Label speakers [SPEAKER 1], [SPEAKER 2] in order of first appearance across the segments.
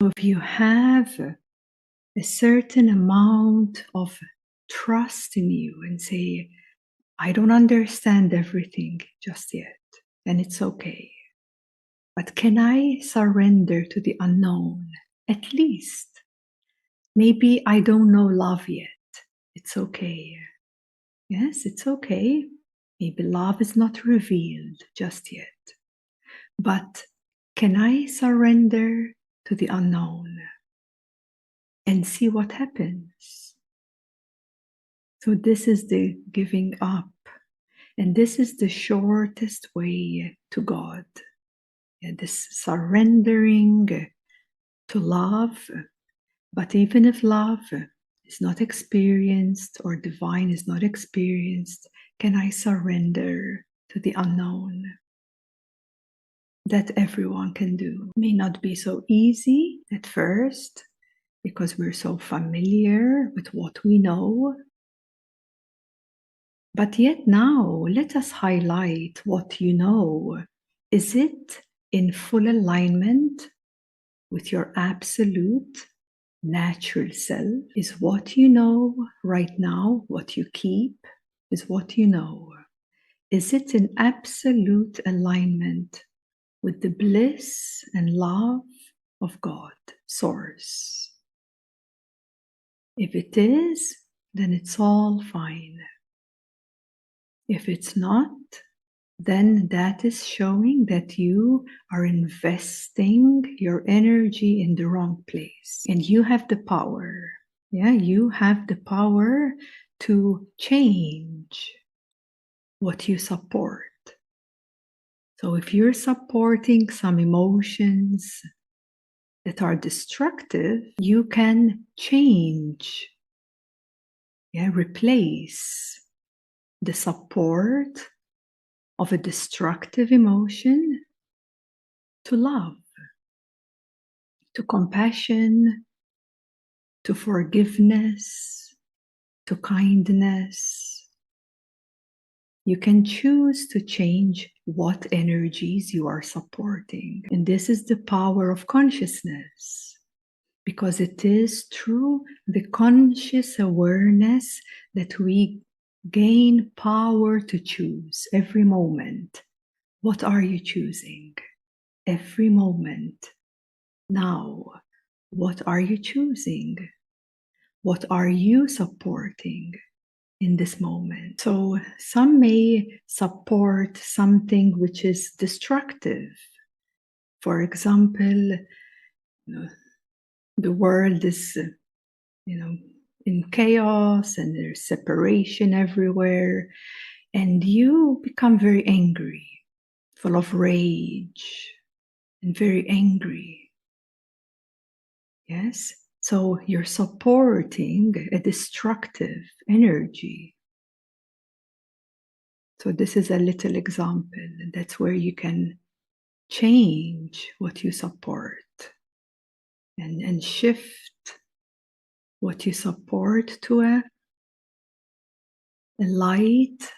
[SPEAKER 1] So if you have a certain amount of trust in you and say, I don't understand everything just yet, and it's okay. But can I surrender to the unknown? At least. Maybe I don't know love yet. It's okay. Yes, it's okay. Maybe love is not revealed just yet. But can I surrender to the unknown and see what happens? So this is the giving up. And this is the shortest way to God. This surrendering to love. But even if love is not experienced or divine is not experienced, can I surrender to the unknown? That everyone can do. May not be so easy at first because we're so familiar with what we know. But yet now, let us highlight what you know. Is it in full alignment with your absolute natural self? Is what you know right now, what you keep, is what you know? Is it in absolute alignment with the bliss and love of God, Source? If it is, then it's all fine. If it's not, then that is showing that you are investing your energy in the wrong place. And you have the power. Yeah, you have the power to change what you support. So if you're supporting some emotions that are destructive, you can change, replace the support of a destructive emotion to love, to compassion, to forgiveness, to kindness. You can choose to change what energies you are supporting. And this is the power of consciousness, because it is through the conscious awareness that we gain power to choose every moment. What are you choosing? Every moment. Now, what are you choosing? What are you supporting in this moment? So some may support something which is destructive. For example, the world is, in chaos and there's separation everywhere, and you become very angry, full of rage, and very angry. Yes? So you're supporting a destructive energy. So this is a little example, and that's where you can change what you support and shift what you support to a light,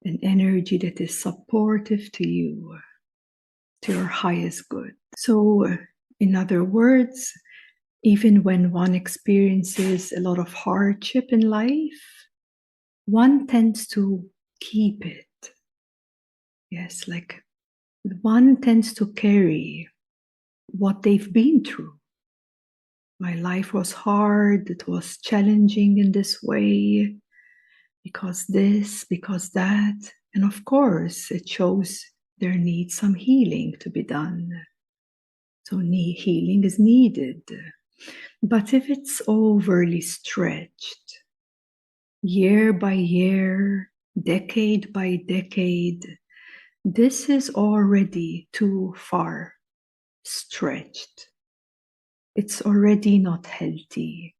[SPEAKER 1] an energy that is supportive to you, to your highest good. So, in other words, even when one experiences a lot of hardship in life, one tends to keep it. Yes, like one tends to carry what they've been through. My life was hard, it was challenging in this way, because this, because that. And of course, it shows there needs some healing to be done. So healing is needed. But if it's overly stretched, year by year, decade by decade, this is already too far stretched. It's already not healthy.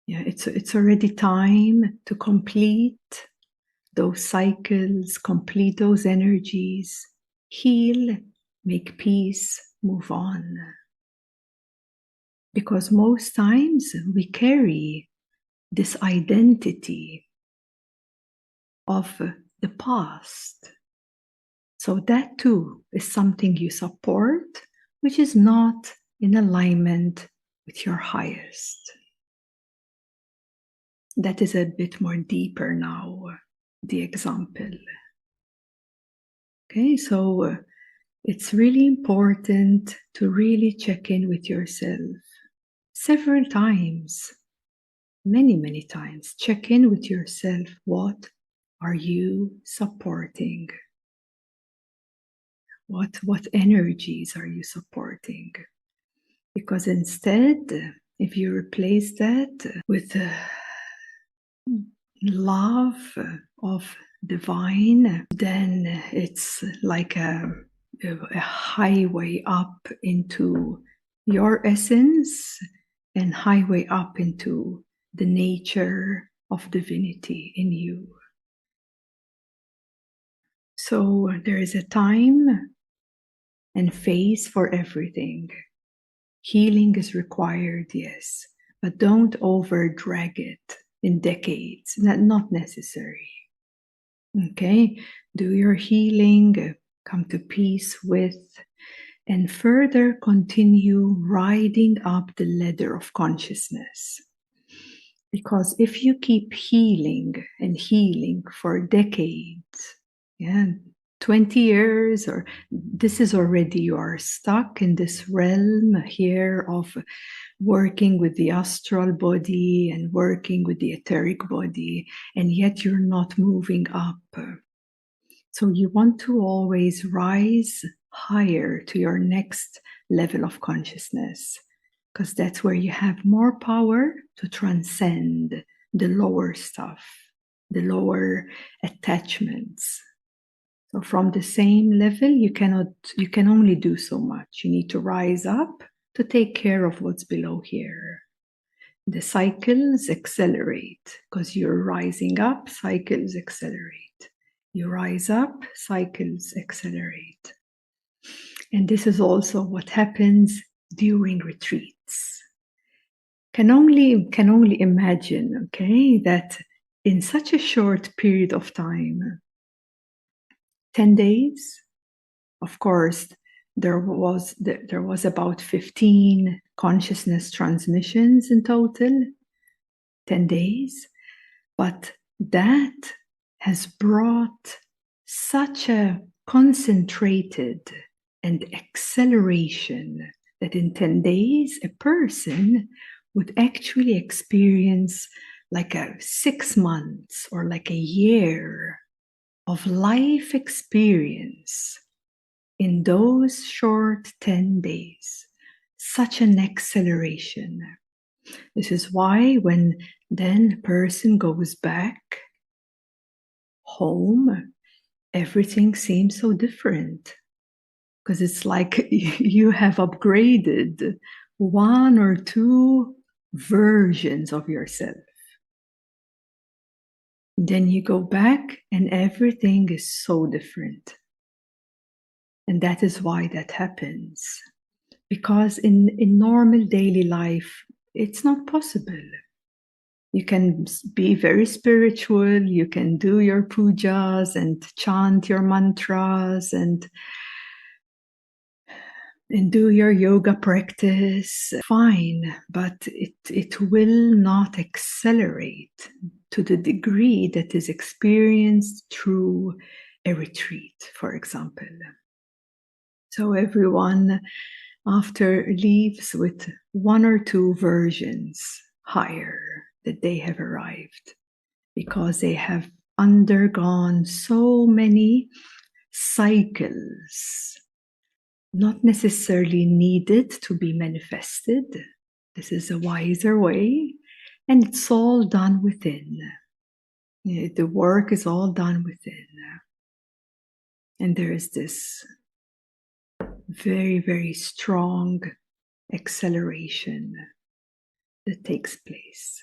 [SPEAKER 1] It's already time to complete those cycles, complete those energies, heal, make peace, move on. Because most times we carry this identity of the past. So that too is something you support, which is not in alignment with your highest. That is a bit more deeper now, the example. Okay, so it's really important to really check in with yourself several times, many times. Check in with yourself. What are you supporting? What energies are you supporting? Because instead, if you replace that with love of divine, then it's like a highway up into your essence and highway up into the nature of divinity in you. So there is a time and phase for everything. Healing is required, yes, but don't over drag it in decades. Not necessary. Okay, do your healing, come to peace with, and further continue riding up the ladder of consciousness. Because if you keep healing and healing for decades, 20 years, or this is already, you are stuck in this realm here of working with the astral body and working with the etheric body, and yet you're not moving up. So you want to always rise higher to your next level of consciousness, because that's where you have more power to transcend the lower stuff, the lower attachments. So from the same level, you can only do so much. You need to rise up to take care of what's below here. The cycles accelerate because you're rising up, cycles accelerate. You rise up, cycles accelerate. And this is also what happens during retreats. Can only imagine, okay, that in such a short period of time, 10 days, of course, there was about 15 consciousness transmissions in total, 10 days, but that has brought such a concentrated and acceleration that in 10 days, a person would actually experience like a 6 months or like a year of life experience in those short 10 days. Such an acceleration. This is why when then a person goes back home, everything seems so different. Because it's like you have upgraded 1 or 2 versions of yourself. Then you go back and everything is so different. And that is why that happens. Because in normal daily life, it's not possible. You can be very spiritual, you can do your pujas and chant your mantras and do your yoga practice, fine, but it will not accelerate to the degree that is experienced through a retreat, for example. So everyone after leaves with 1 or 2 versions higher that they have arrived, because they have undergone so many cycles, not necessarily needed to be manifested. This is a wiser way, and it's all done within. The work is all done within. And there is this very, very strong acceleration that takes place.